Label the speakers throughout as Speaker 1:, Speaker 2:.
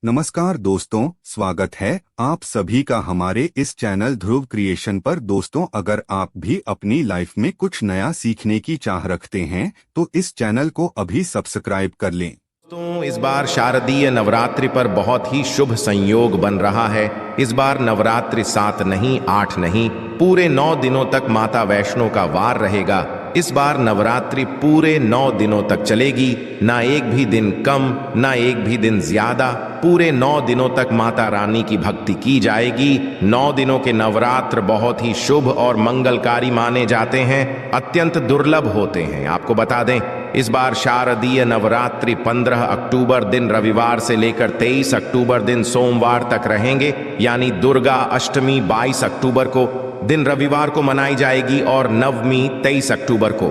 Speaker 1: नमस्कार दोस्तों, स्वागत है आप सभी का हमारे इस चैनल ध्रुव क्रिएशन पर। दोस्तों, अगर आप भी अपनी लाइफ में कुछ नया सीखने की चाह रखते हैं तो इस चैनल को अभी सब्सक्राइब कर लें।
Speaker 2: दोस्तों, इस बार शारदीय नवरात्रि पर बहुत ही शुभ संयोग बन रहा है। इस बार नवरात्रि 7 नहीं 8 नहीं पूरे 9 दिनों तक माता वैष्णो का वार रहेगा। इस बार नवरात्रि पूरे 9 दिनों तक चलेगी, ना एक भी दिन कम ना एक भी दिन ज्यादा। पूरे 9 दिनों तक माता रानी की भक्ति की जाएगी। 9 दिनों के नवरात्र बहुत ही शुभ और मंगलकारी माने जाते हैं, अत्यंत दुर्लभ होते हैं। आपको बता दें, इस बार शारदीय नवरात्रि 15 अक्टूबर दिन रविवार से लेकर 23 अक्टूबर दिन सोमवार तक रहेंगे, यानी दुर्गा अष्टमी 22 अक्टूबर को दिन रविवार को मनाई जाएगी और नवमी 23 अक्टूबर को,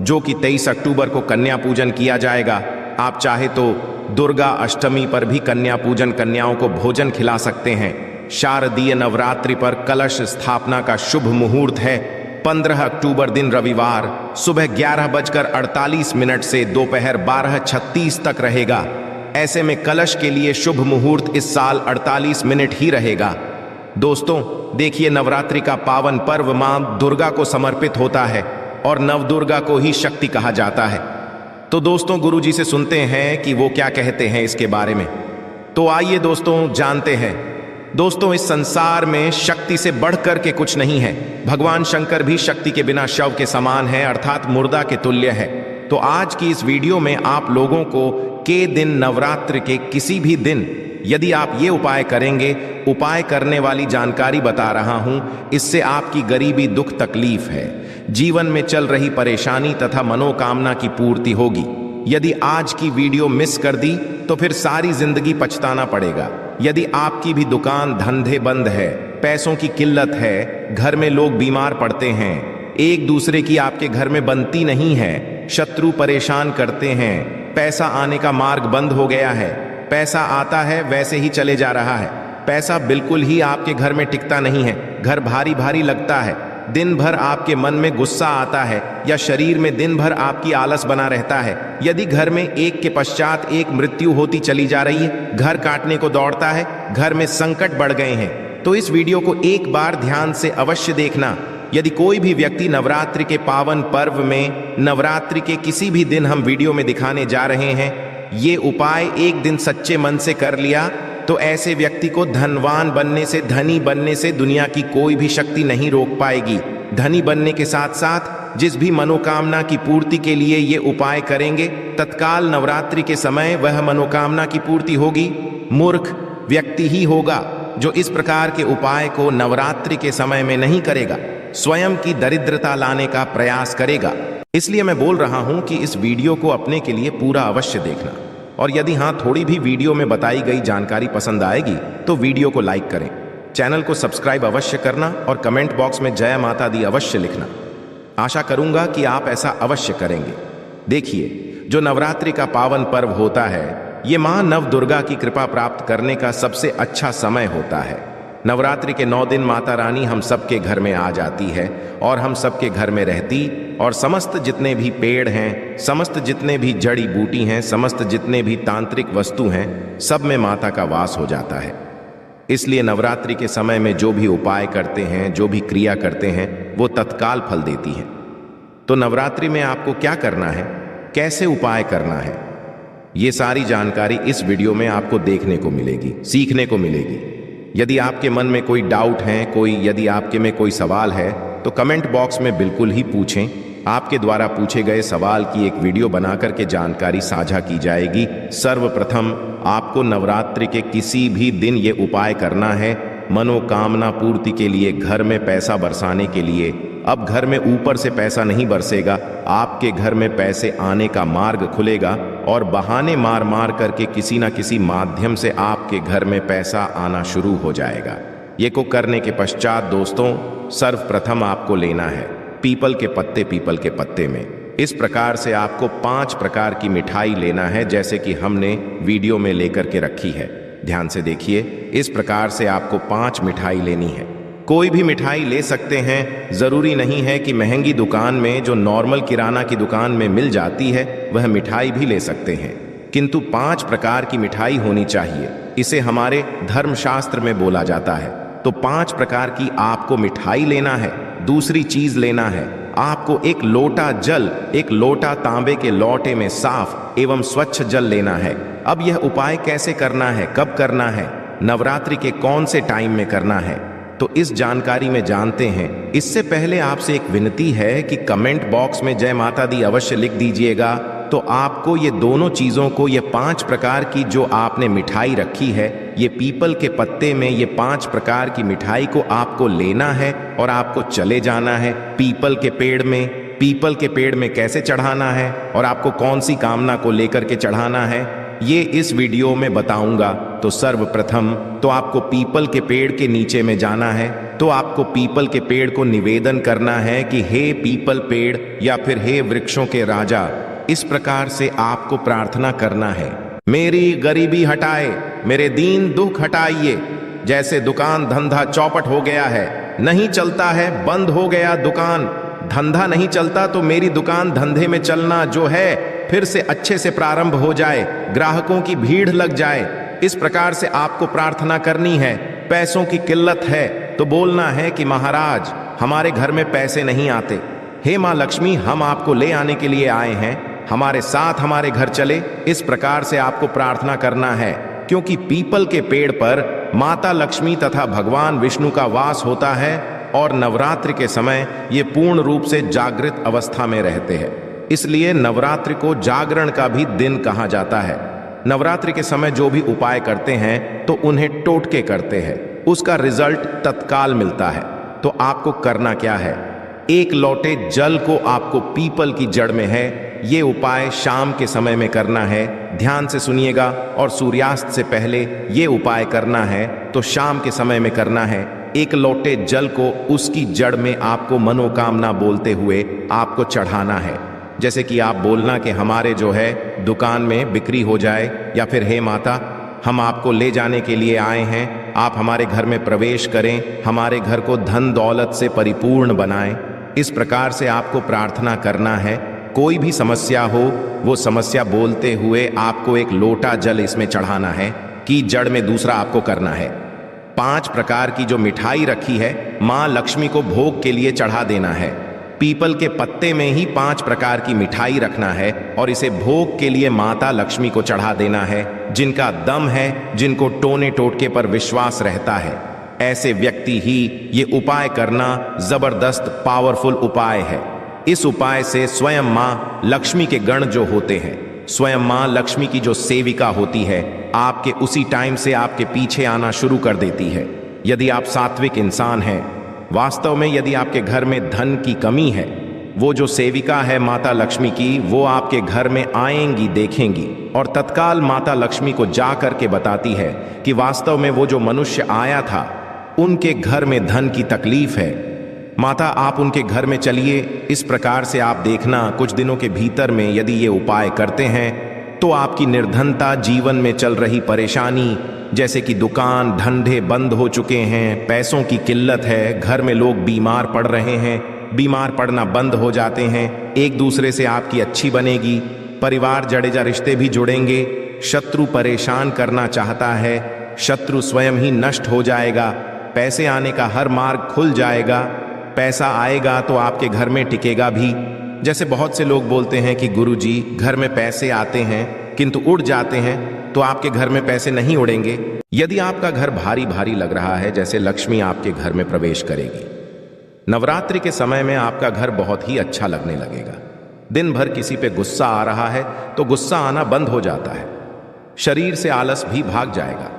Speaker 2: जो कि 23 अक्टूबर को कन्या पूजन किया जाएगा। आप चाहे तो दुर्गा अष्टमी पर भी कन्या पूजन, कन्याओं को भोजन खिला सकते हैं। शारदीय नवरात्रि पर कलश स्थापना का शुभ मुहूर्त है 15 अक्टूबर दिन रविवार सुबह 11:48 से दोपहर 12:36 तक रहेगा। ऐसे में कलश के लिए शुभ मुहूर्त इस साल 48 मिनट ही रहेगा। दोस्तों देखिए, नवरात्रि का पावन पर्व मां दुर्गा को समर्पित होता है और नवदुर्गा को ही शक्ति कहा जाता है। तो दोस्तों, गुरुजी से सुनते हैं कि वो क्या कहते हैं इसके बारे में। तो आइए दोस्तों जानते हैं। दोस्तों, इस संसार में शक्ति से बढ़कर के कुछ नहीं है। भगवान शंकर भी शक्ति के बिना शव के समान है, अर्थात मुर्दा के तुल्य है। तो आज की इस वीडियो में आप लोगों को के दिन नवरात्र के किसी भी दिन यदि आप ये उपाय करेंगे, उपाय करने वाली जानकारी बता रहा हूं। इससे आपकी गरीबी, दुख, तकलीफ है, जीवन में चल रही परेशानी तथा मनोकामना की पूर्ति होगी। यदि आज की वीडियो मिस कर दी तो फिर सारी जिंदगी पछताना पड़ेगा। यदि आपकी भी दुकान धंधे बंद है, पैसों की किल्लत है, घर में लोग बीमार पड़ते हैं, एक दूसरे की आपके घर में बनती नहीं है, शत्रु परेशान करते हैं, पैसा आने का मार्ग बंद हो गया है, पैसा आता है वैसे ही चले जा रहा है, पैसा बिल्कुल ही आपके घर में टिकता नहीं है, घर भारी भारी लगता है, दिन भर आपके मन में गुस्सा आता है या शरीर में दिन भर आपकी आलस बना रहता है, यदि घर में एक के पश्चात एक मृत्यु होती चली जा रही है, घर काटने को दौड़ता है, घर में संकट बढ़ गए हैं, तो इस वीडियो को एक बार ध्यान से अवश्य देखना। यदि कोई भी व्यक्ति नवरात्रि के पावन पर्व में, नवरात्रि के किसी भी दिन हम वीडियो में दिखाने जा रहे हैं, ये उपाय एक दिन सच्चे मन से कर लिया तो ऐसे व्यक्ति को धनवान बनने से, धनी बनने से दुनिया की कोई भी शक्ति नहीं रोक पाएगी। धनी बनने के साथ साथ जिस भी मनोकामना की पूर्ति के लिए ये उपाय करेंगे, तत्काल नवरात्रि के समय वह मनोकामना की पूर्ति होगी। मूर्ख व्यक्ति ही होगा जो इस प्रकार के उपाय को नवरात्रि के समय में नहीं करेगा, स्वयं की दरिद्रता लाने का प्रयास करेगा। इसलिए मैं बोल रहा हूं कि इस वीडियो को अपने के लिए पूरा अवश्य देखना, और यदि हाँ थोड़ी भी वीडियो में बताई गई जानकारी पसंद आएगी तो वीडियो को लाइक करें, चैनल को सब्सक्राइब अवश्य करना और कमेंट बॉक्स में जय माता दी अवश्य लिखना। आशा करूंगा कि आप ऐसा अवश्य करेंगे। देखिए, जो नवरात्रि का पावन पर्व होता है, ये मां नव दुर्गा की कृपा प्राप्त करने का सबसे अच्छा समय होता है। नवरात्रि के 9 दिन माता रानी हम सबके घर में आ जाती है और हम सबके घर में रहती, और समस्त जितने भी पेड़ हैं, समस्त जितने भी जड़ी बूटी हैं, समस्त जितने भी तांत्रिक वस्तु हैं, सब में माता का वास हो जाता है। इसलिए नवरात्रि के समय में जो भी उपाय करते हैं, जो भी क्रिया करते हैं, वो तत्काल फल देती हैं। तो नवरात्रि में आपको क्या करना है, कैसे उपाय करना है, ये सारी जानकारी इस वीडियो में आपको देखने को मिलेगी, सीखने को मिलेगी। यदि आपके मन में कोई डाउट है, यदि आपके में कोई सवाल है, तो कमेंट बॉक्स में बिल्कुल ही पूछें। आपके द्वारा पूछे गए सवाल की एक वीडियो बनाकर के जानकारी साझा की जाएगी। सर्वप्रथम आपको नवरात्रि के किसी भी दिन ये उपाय करना है, मनोकामना पूर्ति के लिए, घर में पैसा बरसाने के लिए। अब घर में ऊपर से पैसा नहीं बरसेगा, आपके घर में पैसे आने का मार्ग खुलेगा और बहाने मार मार करके किसी ना किसी माध्यम से आपके घर में पैसा आना शुरू हो जाएगा। ये को करने के पश्चात दोस्तों, सर्वप्रथम आपको लेना है पीपल के पत्ते। पीपल के पत्ते में इस प्रकार से आपको 5 प्रकार की मिठाई लेना है, जैसे कि हमने वीडियो में लेकर के रखी है। ध्यान से देखिए, इस प्रकार से आपको 5 मिठाई लेनी है। कोई भी मिठाई ले सकते हैं, जरूरी नहीं है कि महंगी दुकान में, जो नॉर्मल किराना की दुकान में मिल जाती है, वह मिठाई भी ले सकते हैं, किंतु 5 प्रकार की मिठाई होनी चाहिए। इसे हमारे धर्मशास्त्र में बोला जाता है। तो 5 प्रकार की आपको मिठाई लेना है। दूसरी चीज लेना है, आपको एक लोटा जल, एक लोटा तांबे के लोटे में साफ एवं स्वच्छ जल लेना है। अब यह उपाय कैसे करना है, कब करना है, नवरात्रि के कौन से टाइम में करना है, तो इस जानकारी में जानते हैं। इससे पहले आपसे एक विनती है कि कमेंट बॉक्स में जय माता दी अवश्य लिख दीजिएगा। तो आपको ये दोनों चीजों को, ये 5 प्रकार की जो आपने मिठाई रखी है, ये पीपल के पत्ते में ये 5 प्रकार की मिठाई को आपको लेना है और आपको चले जाना है पीपल के पेड़ में। पीपल के पेड़ में कैसे चढ़ाना है और आपको कौन सी कामना को लेकर के चढ़ाना है, ये इस वीडियो में बताऊंगा। तो सर्वप्रथम तो आपको पीपल के पेड़ के नीचे में जाना है। तो आपको पीपल के पेड़ को निवेदन करना है कि हे पीपल पेड़ या फिर हे वृक्षों के राजा, इस प्रकार से आपको प्रार्थना करना है, मेरी गरीबी हटाए, मेरे दीन दुख हटाइए। जैसे दुकान धंधा चौपट हो गया है, नहीं चलता है, बंद हो गया दुकान धंधा नहीं चलता, तो मेरी दुकान धंधे में चलना जो है फिर से अच्छे से प्रारंभ हो जाए, ग्राहकों की भीड़ लग जाए। इस प्रकार से आपको प्रार्थना करनी है। पैसों की किल्लत है तो बोलना है कि महाराज हमारे घर में पैसे नहीं आते, हे माँ लक्ष्मी हम आपको ले आने के लिए आए हैं, हमारे साथ हमारे घर चले। इस प्रकार से आपको प्रार्थना करना है, क्योंकि पीपल के पेड़ पर माता लक्ष्मी तथा भगवान विष्णु का वास होता है और नवरात्रि के समय ये पूर्ण रूप से जागृत अवस्था में रहते हैं। इसलिए नवरात्रि को जागरण का भी दिन कहा जाता है। नवरात्रि के समय जो भी उपाय करते हैं तो उन्हें टोटके करते हैं, उसका रिजल्ट तत्काल मिलता है। तो आपको करना क्या है, एक लोटे जल को आपको पीपल की जड़ में है, ये उपाय शाम के समय में करना है। ध्यान से सुनिएगा, और सूर्यास्त से पहले ये उपाय करना है तो शाम के समय में करना है। एक लोटे जल को उसकी जड़ में आपको मनोकामना बोलते हुए आपको चढ़ाना है। जैसे कि आप बोलना कि हमारे जो है दुकान में बिक्री हो जाए, या फिर हे माता हम आपको ले जाने के लिए आए हैं, आप हमारे घर में प्रवेश करें, हमारे घर को धन दौलत से परिपूर्ण बनाएं। इस प्रकार से आपको प्रार्थना करना है। कोई भी समस्या हो, वो समस्या बोलते हुए आपको एक लोटा जल इसमें चढ़ाना है कि जड़ में दूसरा आपको करना है। 5 प्रकार की जो मिठाई रखी है माँ लक्ष्मी को भोग के लिए चढ़ा देना है। पीपल के पत्ते में ही 5 प्रकार की मिठाई रखना है और इसे भोग के लिए माता लक्ष्मी को चढ़ा देना है। जिनका दम है, जिनको टोने टोटके पर विश्वास रहता है, ऐसे व्यक्ति ही ये उपाय करना जबरदस्त पावरफुल उपाय है। इस उपाय से स्वयं माँ लक्ष्मी के गण जो होते हैं, स्वयं माँ लक्ष्मी की जो सेविका होती है, आपके उसी टाइम से आपके पीछे आना शुरू कर देती है। यदि आप सात्विक इंसान हैं, वास्तव में यदि आपके घर में धन की कमी है, वो जो सेविका है माता लक्ष्मी की, वो आपके घर में आएंगी, देखेंगी और तत्काल माता लक्ष्मी को जा करके बताती है कि वास्तव में वो जो मनुष्य आया था उनके घर में धन की तकलीफ है। माता आप उनके घर में चलिए। इस प्रकार से आप देखना कुछ दिनों के भीतर में यदि ये उपाय करते हैं तो आपकी निर्धनता, जीवन में चल रही परेशानी, जैसे कि दुकान धंधे बंद हो चुके हैं, पैसों की किल्लत है, घर में लोग बीमार पड़ रहे हैं, बीमार पड़ना बंद हो जाते हैं, एक दूसरे से आपकी अच्छी बनेगी, परिवार जड़ेजा रिश्ते भी जुड़ेंगे, शत्रु परेशान करना चाहता है, शत्रु स्वयं ही नष्ट हो जाएगा, पैसे आने का हर मार्ग खुल जाएगा, पैसा आएगा तो आपके घर में टिकेगा भी। जैसे बहुत से लोग बोलते हैं कि गुरुजी घर में पैसे आते हैं किंतु उड़ जाते हैं, तो आपके घर में पैसे नहीं उड़ेंगे। यदि आपका घर भारी भारी लग रहा है, जैसे लक्ष्मी आपके घर में प्रवेश करेगी, नवरात्रि के समय में आपका घर बहुत ही अच्छा लगने लगेगा। दिन भर किसी पे गुस्सा आ रहा है तो गुस्सा आना बंद हो जाता है, शरीर से आलस भी भाग जाएगा।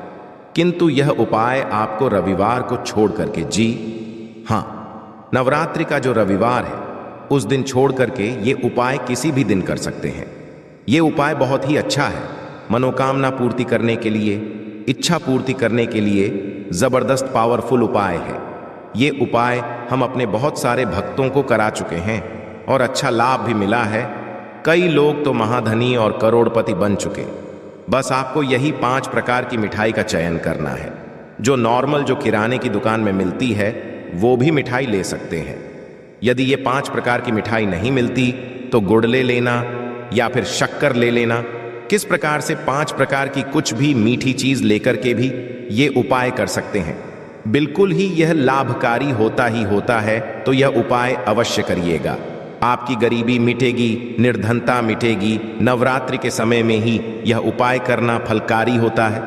Speaker 2: किंतु यह उपाय आपको रविवार को छोड़ करके, जी हाँ, नवरात्रि का जो रविवार है उस दिन छोड़ करके ये उपाय किसी भी दिन कर सकते हैं। ये उपाय बहुत ही अच्छा है, मनोकामना पूर्ति करने के लिए, इच्छा पूर्ति करने के लिए जबरदस्त पावरफुल उपाय है। ये उपाय हम अपने बहुत सारे भक्तों को करा चुके हैं और अच्छा लाभ भी मिला है। कई लोग तो महाधनी और करोड़पति बन चुके। बस आपको यही 5 प्रकार की मिठाई का चयन करना है। जो नॉर्मल जो किराने की दुकान में मिलती है वो भी मिठाई ले सकते हैं। यदि ये 5 प्रकार की मिठाई नहीं मिलती तो गुड़ ले लेना या फिर शक्कर ले लेना। किस प्रकार से 5 प्रकार की कुछ भी मीठी चीज लेकर के भी ये उपाय कर सकते हैं। बिल्कुल ही यह लाभकारी होता ही होता है, तो यह उपाय अवश्य करिएगा। आपकी गरीबी मिटेगी, निर्धनता मिटेगी। नवरात्रि के समय में ही यह उपाय करना फलकारी होता है।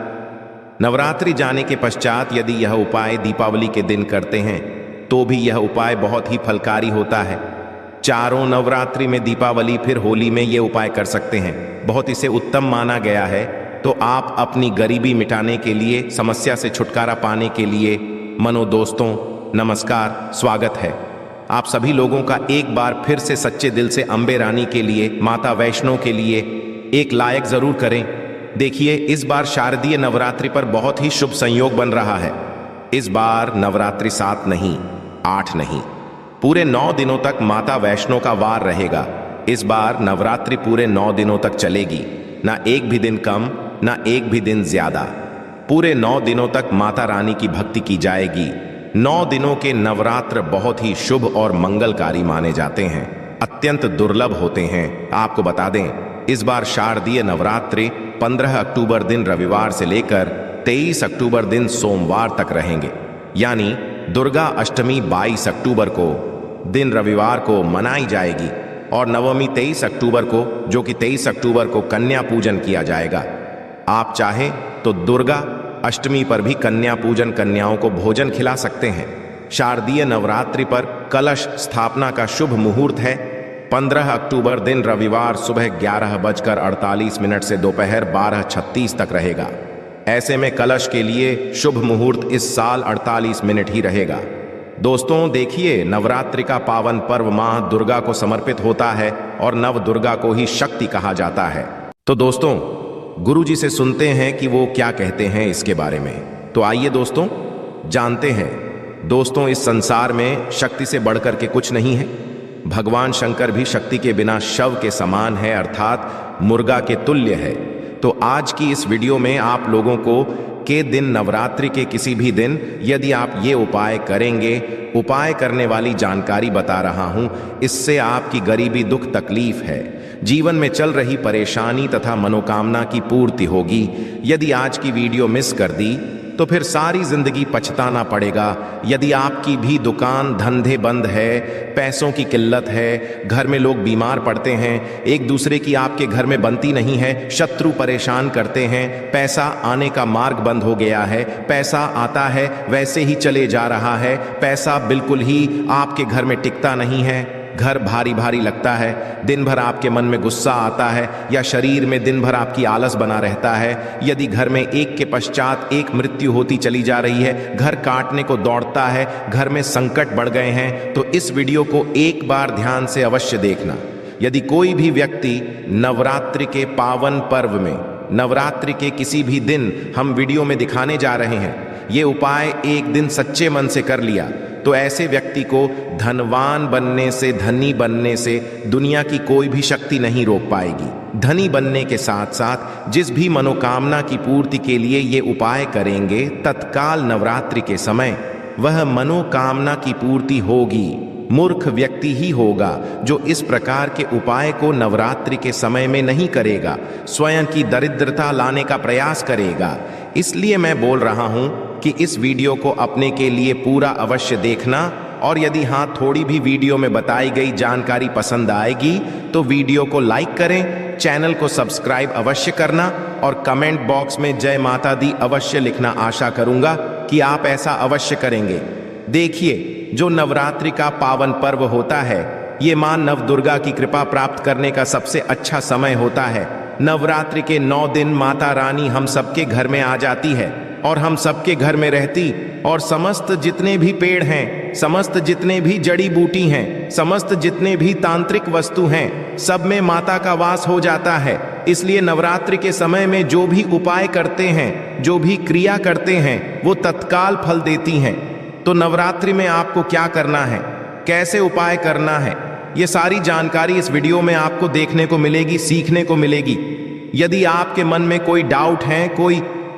Speaker 2: नवरात्रि जाने के पश्चात यदि यह उपाय दीपावली के दिन करते हैं तो भी यह उपाय बहुत ही फलकारी होता है। चारों नवरात्रि में, दीपावली फिर होली में ये उपाय कर सकते हैं। बहुत इसे उत्तम माना गया है। तो आप अपनी गरीबी मिटाने के लिए, समस्या से छुटकारा पाने के लिए, मनो दोस्तों नमस्कार, स्वागत है आप सभी लोगों का एक बार फिर से सच्चे दिल से अंबे रानी के लिए, माता वैष्णो के लिए एक लायक जरूर करें। देखिए, इस बार शारदीय नवरात्रि पर बहुत ही शुभ संयोग बन रहा है। इस बार नवरात्रि 7 नहीं, 8 नहीं, पूरे 9 दिनों तक माता वैष्णो का वार रहेगा। इस बार नवरात्रि पूरे 9 दिनों तक चलेगी, ना एक भी दिन कम, ना एक भी दिन ज्यादा। पूरे 9 दिनों तक माता रानी की भक्ति की जाएगी। 9 दिनों के नवरात्र बहुत ही शुभ और मंगलकारी माने जाते हैं, अत्यंत दुर्लभ होते हैं। आपको बता दें, इस बार शारदीय नवरात्रि 15 अक्टूबर दिन रविवार से लेकर 23 अक्टूबर दिन सोमवार तक रहेंगे। यानी दुर्गा अष्टमी 22 अक्टूबर को दिन रविवार को मनाई जाएगी और नवमी 23 अक्टूबर को, जो कि 23 अक्टूबर को कन्या पूजन किया जाएगा। आप चाहें तो दुर्गा अष्टमी पर भी कन्या पूजन, कन्याओं को भोजन खिला सकते हैं। शारदीय नवरात्रि पर कलश स्थापना का शुभ मुहूर्त है 15 अक्टूबर दिन रविवार सुबह 11:48 से दोपहर 12:36 तक रहेगा। ऐसे में कलश के लिए शुभ मुहूर्त इस साल 48 मिनट ही रहेगा। दोस्तों देखिए, नवरात्रि का पावन पर्व मां दुर्गा को समर्पित होता है और नव दुर्गा को ही शक्ति कहा जाता है। तो दोस्तों, गुरु जी से सुनते हैं कि वो क्या कहते हैं इसके बारे में। तो आइए दोस्तों जानते हैं। दोस्तों, इस संसार में शक्ति से बढ़कर के कुछ नहीं है। भगवान शंकर भी शक्ति के बिना शव के समान है, अर्थात मुर्गा के तुल्य है। तो आज की इस वीडियो में आप लोगों को के दिन, नवरात्रि के किसी भी दिन यदि आप ये उपाय करेंगे, उपाय करने वाली जानकारी बता रहा हूं। इससे आपकी गरीबी, दुख, तकलीफ है, जीवन में चल रही परेशानी तथा मनोकामना की पूर्ति होगी। यदि आज की वीडियो मिस कर दी तो फिर सारी जिंदगी पछताना पड़ेगा। यदि आपकी भी दुकान, धंधे बंद है, पैसों की किल्लत है, घर में लोग बीमार पड़ते हैं, एक दूसरे की आपके घर में बनती नहीं है, शत्रु परेशान करते हैं, पैसा आने का मार्ग बंद हो गया है, पैसा आता है वैसे ही चले जा रहा है, पैसा बिल्कुल ही आपके घर में टिकता नहीं है, घर भारी भारी लगता है, दिन भर आपके मन में गुस्सा आता है या शरीर में दिन भर आपकी आलस बना रहता है, यदि घर में एक के पश्चात एक मृत्यु होती चली जा रही है, घर काटने को दौड़ता है, घर में संकट बढ़ गए हैं, तो इस वीडियो को एक बार ध्यान से अवश्य देखना। यदि कोई भी व्यक्ति नवरात्रि के पावन पर्व में, नवरात्रि के किसी भी दिन हम वीडियो में दिखाने जा रहे हैं, ये उपाय एक दिन सच्चे मन से कर लिया तो ऐसे व्यक्ति को धनवान बनने से, धनी बनने से दुनिया की कोई भी शक्ति नहीं रोक पाएगी। धनी बनने के साथ साथ जिस भी मनोकामना की पूर्ति के लिए ये उपाय करेंगे, तत्काल नवरात्रि के समय वह मनोकामना की पूर्ति होगी। मूर्ख व्यक्ति ही होगा जो इस प्रकार के उपाय को नवरात्रि के समय में नहीं करेगा, स्वयं की दरिद्रता लाने का प्रयास करेगा। इसलिए मैं बोल रहा हूं कि इस वीडियो को अपने के लिए पूरा अवश्य देखना, और यदि हाँ, थोड़ी भी वीडियो में बताई गई जानकारी पसंद आएगी तो वीडियो को लाइक करें, चैनल को सब्सक्राइब अवश्य करना और कमेंट बॉक्स में जय माता दी अवश्य लिखना। आशा करूंगा कि आप ऐसा अवश्य करेंगे। देखिए, जो नवरात्रि का पावन पर्व होता है, ये मां नव दुर्गा की कृपा प्राप्त करने का सबसे अच्छा समय होता है। नवरात्रि के 9 दिन माता रानी हम सबके घर में आ जाती है और हम सबके घर में रहती, और समस्त जितने भी पेड़ हैं, समस्त जितने भी जड़ी बूटी हैं, समस्त जितने भी तांत्रिक वस्तु हैं, सब में माता का वास हो जाता है। इसलिए नवरात्रि के समय में जो भी उपाय करते हैं, जो भी क्रिया करते हैं, वो तत्काल फल देती हैं। तो नवरात्रि में आपको क्या करना है, कैसे उपाय करना है, ये सारी जानकारी इस वीडियो में आपको देखने को मिलेगी, सीखने को मिलेगी। यदि आपके मन में कोई डाउट है,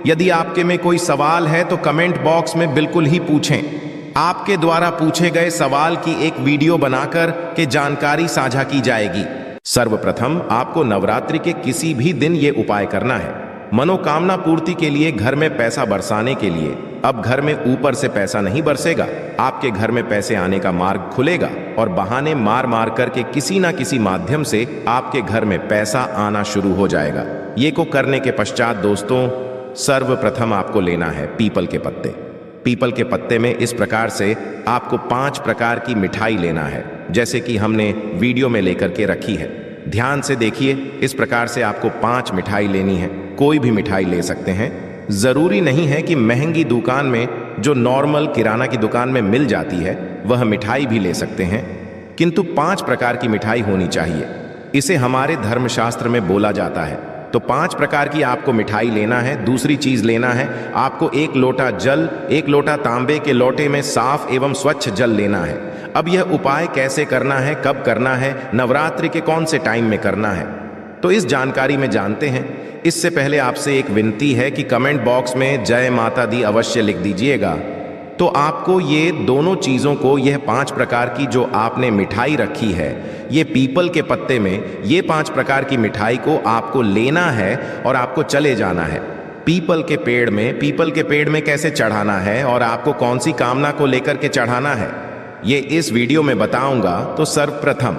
Speaker 2: यदि आपके में कोई सवाल है तो कमेंट बॉक्स में बिल्कुल ही पूछें। आपके द्वारा पूछे गए सवाल की एक वीडियो बनाकर के जानकारी साझा की जाएगी। सर्वप्रथम आपको नवरात्रि के किसी भी दिन ये उपाय करना है। मनोकामना पूर्ति के लिए, घर में पैसा बरसाने के लिए। अब घर में ऊपर से पैसा नहीं बरसेगा, आपके घर में पैसे आने का मार्ग खुलेगा और बहाने मार मार करके किसी ना किसी माध्यम से आपके घर में पैसा आना शुरू हो जाएगा। ये को करने के पश्चात दोस्तों, सर्वप्रथम आपको लेना है पीपल के पत्ते। पीपल के पत्ते में इस प्रकार से आपको 5 प्रकार की मिठाई लेना है, जैसे कि हमने वीडियो में लेकर के रखी है। ध्यान से देखिए, इस प्रकार से आपको 5 मिठाई लेनी है। कोई भी मिठाई ले सकते हैं, जरूरी नहीं है कि महंगी दुकान में, जो नॉर्मल किराना की दुकान में मिल जाती है, वह मिठाई भी ले सकते हैं, किंतु 5 प्रकार की मिठाई होनी चाहिए। इसे हमारे धर्मशास्त्र में बोला जाता है। तो 5 प्रकार की आपको मिठाई लेना है। दूसरी चीज लेना है, आपको 1 लोटा जल, 1 लोटा तांबे के लोटे में साफ एवं स्वच्छ जल लेना है। अब यह उपाय कैसे करना है, कब करना है, नवरात्रि के कौन से टाइम में करना है, तो इस जानकारी में जानते हैं। इससे पहले आपसे एक विनती है कि कमेंट बॉक्स में जय माता दी अवश्य लिख दीजिएगा। तो आपको ये दोनों चीज़ों को, यह 5 प्रकार की जो आपने मिठाई रखी है, ये पीपल के पत्ते में ये 5 प्रकार की मिठाई को आपको लेना है और आपको चले जाना है पीपल के पेड़ में। पीपल के पेड़ में कैसे चढ़ाना है और आपको कौन सी कामना को लेकर के चढ़ाना है, ये इस वीडियो में बताऊंगा। तो सर्वप्रथम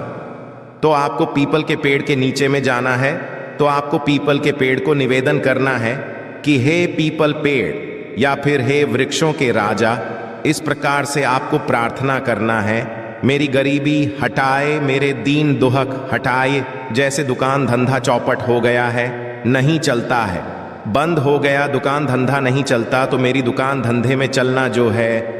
Speaker 2: तो आपको पीपल के पेड़ के नीचे में जाना है। तो आपको पीपल के पेड़ को निवेदन करना है कि हे पीपल पेड़, या फिर हे वृक्षों के राजा, इस प्रकार से आपको प्रार्थना करना है, मेरी गरीबी हटाए, मेरे दीन दुहक हटाए। जैसे दुकान धंधा चौपट हो गया है, नहीं चलता है, बंद हो गया, दुकान धंधा नहीं चलता, तो मेरी दुकान धंधे में चलना जो है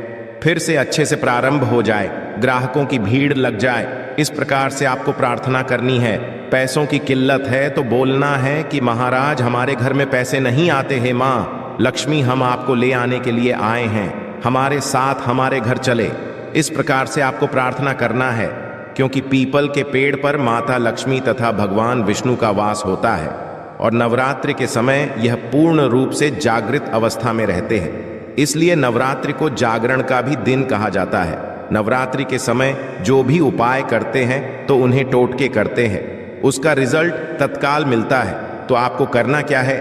Speaker 2: फिर से अच्छे से प्रारंभ हो जाए, ग्राहकों की भीड़ लग जाए। इस प्रकार से आपको प्रार्थना करनी है। पैसों की किल्लत है तो बोलना है कि महाराज हमारे घर में पैसे नहीं आते हैं, माँ लक्ष्मी हम आपको ले आने के लिए आए हैं, हमारे साथ हमारे घर चले। इस प्रकार से आपको प्रार्थना करना है, क्योंकि पीपल के पेड़ पर माता लक्ष्मी तथा भगवान विष्णु का वास होता है और नवरात्रि के समय यह पूर्ण रूप से जागृत अवस्था में रहते हैं। इसलिए नवरात्रि को जागरण का भी दिन कहा जाता है। नवरात्रि के समय जो भी उपाय करते हैं तो उन्हें टोटके करते हैं, उसका रिजल्ट तत्काल मिलता है। तो आपको करना क्या है,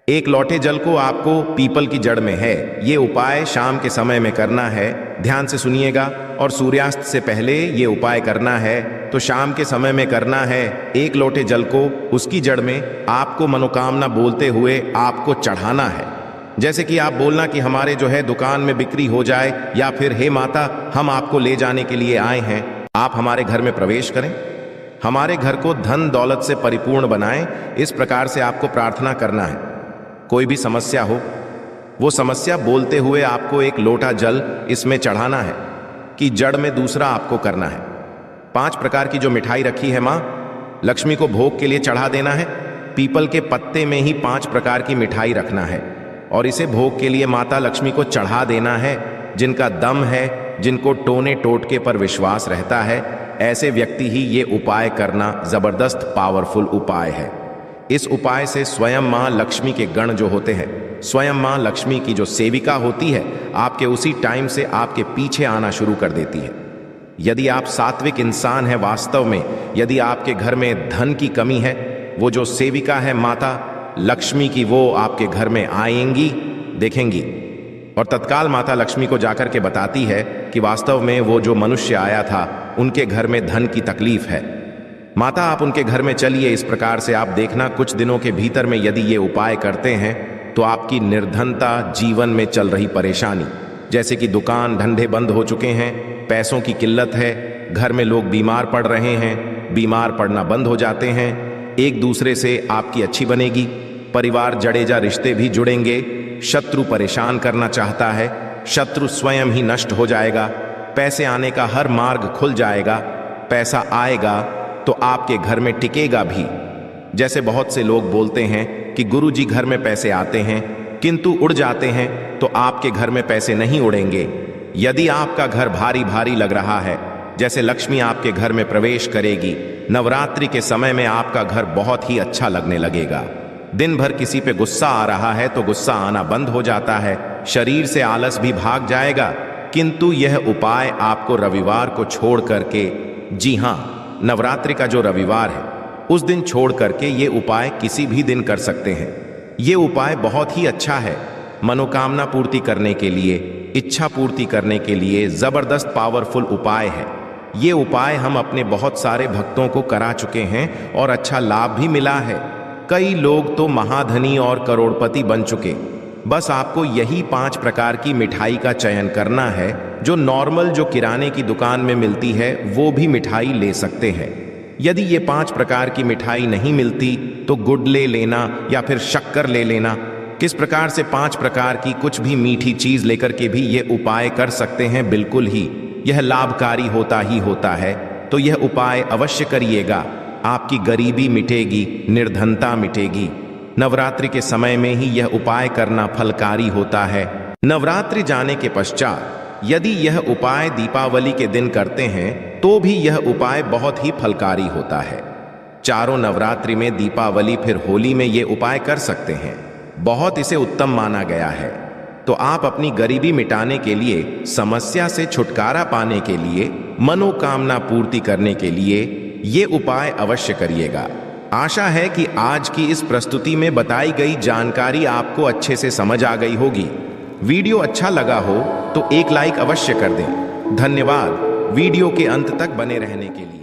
Speaker 2: 1 लोटे जल को आपको पीपल की जड़ में है, ये उपाय शाम के समय में करना है। ध्यान से सुनिएगा, और सूर्यास्त से पहले ये उपाय करना है। तो शाम के समय में करना है। 1 लोटे जल को उसकी जड़ में आपको मनोकामना बोलते हुए आपको चढ़ाना है। जैसे कि आप बोलना कि हमारे जो है दुकान में बिक्री हो जाए, या फिर हे माता हम आपको ले जाने के लिए आए हैं, आप हमारे घर में प्रवेश करें, हमारे घर को धन दौलत से परिपूर्ण बनाएं। इस प्रकार से आपको प्रार्थना करना है। कोई भी समस्या हो, वो समस्या बोलते हुए आपको 1 लोटा जल इसमें चढ़ाना है कि जड़ में दूसरा आपको करना है। 5 प्रकार की जो मिठाई रखी है माँ लक्ष्मी को भोग के लिए चढ़ा देना है। पीपल के पत्ते में ही 5 प्रकार की मिठाई रखना है और इसे भोग के लिए माता लक्ष्मी को चढ़ा देना है। जिनका दम है, जिनको टोने टोटके पर विश्वास रहता है, ऐसे व्यक्ति ही ये उपाय करना जबरदस्त पावरफुल उपाय है। इस उपाय से स्वयं माँ लक्ष्मी के गण जो होते हैं, स्वयं माँ लक्ष्मी की जो सेविका होती है, आपके उसी टाइम से आपके पीछे आना शुरू कर देती है। यदि आप सात्विक इंसान हैं, वास्तव में यदि आपके घर में धन की कमी है, वो जो सेविका है माता लक्ष्मी की, वो आपके घर में आएंगी, देखेंगी और तत्काल माता लक्ष्मी को जाकर के बताती है कि वास्तव में वो जो मनुष्य आया था, उनके घर में धन की तकलीफ है। माता आप उनके घर में चलिए। इस प्रकार से आप देखना कुछ दिनों के भीतर में यदि ये उपाय करते हैं तो आपकी निर्धनता, जीवन में चल रही परेशानी, जैसे कि दुकान धंधे बंद हो चुके हैं, पैसों की किल्लत है, घर में लोग बीमार पड़ रहे हैं, बीमार पड़ना बंद हो जाते हैं, एक दूसरे से आपकी अच्छी बनेगी, परिवार जड़ेजा रिश्ते भी जुड़ेंगे, शत्रु परेशान करना चाहता है, शत्रु स्वयं ही नष्ट हो जाएगा, पैसे आने का हर मार्ग खुल जाएगा, पैसा आएगा तो आपके घर में टिकेगा भी। जैसे बहुत से लोग बोलते हैं कि गुरुजी घर में पैसे आते हैं किंतु उड़ जाते हैं, तो आपके घर में पैसे नहीं उड़ेंगे। यदि आपका घर भारी भारी लग रहा है, जैसे लक्ष्मी आपके घर में प्रवेश करेगी, नवरात्रि के समय में आपका घर बहुत ही अच्छा लगने लगेगा। दिन भर किसी पे गुस्सा आ रहा है तो गुस्सा आना बंद हो जाता है, शरीर से आलस भी भाग जाएगा। किंतु यह उपाय आपको रविवार को छोड़ करके, जी हाँ, नवरात्रि का जो रविवार है उस दिन छोड़ करके ये उपाय किसी भी दिन कर सकते हैं। ये उपाय बहुत ही अच्छा है। मनोकामना पूर्ति करने के लिए, इच्छा पूर्ति करने के लिए जबरदस्त पावरफुल उपाय है। ये उपाय हम अपने बहुत सारे भक्तों को करा चुके हैं और अच्छा लाभ भी मिला है। कई लोग तो महाधनी और करोड़पति बन चुके। बस आपको यही 5 प्रकार की मिठाई का चयन करना है। जो नॉर्मल जो किराने की दुकान में मिलती है वो भी मिठाई ले सकते हैं। यदि ये 5 प्रकार की मिठाई नहीं मिलती तो गुड़ ले लेना या फिर शक्कर ले लेना। किस प्रकार से 5 प्रकार की कुछ भी मीठी चीज लेकर के भी ये उपाय कर सकते हैं। बिल्कुल ही यह लाभकारी होता ही होता है। तो यह उपाय अवश्य करिएगा। आपकी गरीबी मिटेगी, निर्धनता मिटेगी। नवरात्रि के समय में ही यह उपाय करना फलकारी होता है। नवरात्रि जाने के पश्चात यदि यह उपाय दीपावली के दिन करते हैं तो भी यह उपाय बहुत ही फलकारी होता है। चारों नवरात्रि में, दीपावली फिर होली में ये उपाय कर सकते हैं। बहुत इसे उत्तम माना गया है। तो आप अपनी गरीबी मिटाने के लिए, समस्या से छुटकारा पाने के लिए, मनोकामना पूर्ति करने के लिए ये उपाय अवश्य करिएगा। आशा है कि आज की इस प्रस्तुति में बताई गई जानकारी आपको अच्छे से समझ आ गई होगी। वीडियो अच्छा लगा हो तो एक लाइक अवश्य कर दें। धन्यवाद वीडियो के अंत तक बने रहने के लिए।